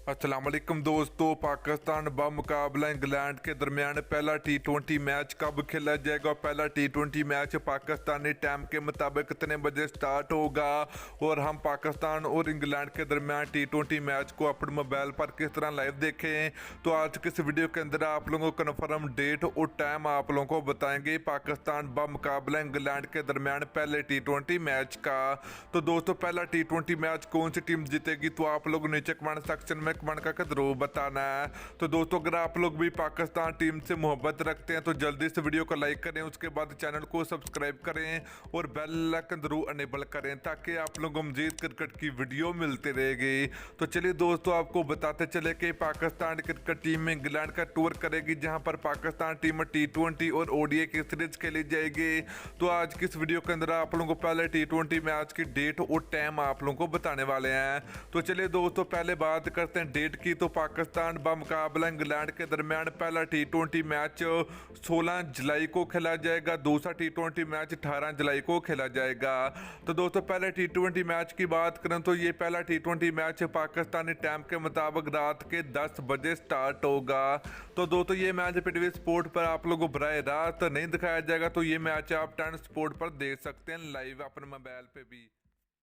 अस्सलाम वालेकुम दोस्तों, पाकिस्तान मुकाबला इंग्लैंड के दरमियान पहला T20 मैच कब खेला जाएगा। पहला T20 मैच पाकिस्तानी टाइम के मुताबिक कितने बजे स्टार्ट होगा और हम पाकिस्तान और इंग्लैंड के दरमियान T20 मैच को अपने मोबाइल पर किस तरह लाइव देखें। तो आज के इस वीडियो के अंदर आप लोगों को कन्फर्म डेट और टाइम आप लोगों को बताएंगे पाकिस्तान मुकाबला इंग्लैंड के दरमियान पहले T20 मैच का। तो दोस्तों, पहला T20 मैच कौन सी टीम जीतेगी, तो आप लोग नीचे कमेंट सेक्शन में कमेंट करके जरूर बताना है। तो दोस्तों, अगर आप लोग भी पाकिस्तान टीम से मोहब्बत रखते हैं तो जल्दी से वीडियो को लाइक करें, उसके बाद चैनल को सब्सक्राइब करें और बेल आइकन जरूर अनेबल करें ताकि आप लोगों को मजीद क्रिकेट की वीडियो मिलती रहेगी। तो चलिए दोस्तों, आपको बताते चले कि पाकिस्तान क्रिकेट टीम इंग्लैंड का टूर करेगी, जहां पर पाकिस्तान टीम T20 और ODI की सीरीज खेली जाएगी। तो आज की इस वीडियो के अंदर आप लोगों को पहले T20 मैच की डेट और टाइम आप लोगों को बताने वाले हैं। तो चलिए दोस्तों, पहले बात करते हैं डेट की। तो पाकिस्तान मुकाबला इंग्लैंड के दरमियान पहला T20 मैच 16 जुलाई को खेला जाएगा, दूसरा T20 मैच 18 जुलाई को खेला जाएगा। तो दोस्तों, पहले T20 मैच की बात करें तो ये पहला T20 मैच पाकिस्तानी टाइम के मुताबिक रात के 10 बजे स्टार्ट होगा। तो दोस्तों, ये मैच पीटीवी स्पोर्ट पर आप लोगों को बराह रास्त नहीं दिखाया जाएगा, तो ये मैच आप 10 स्पोर्ट पर देख सकते हैं लाइव अपने मोबाइल पे भी।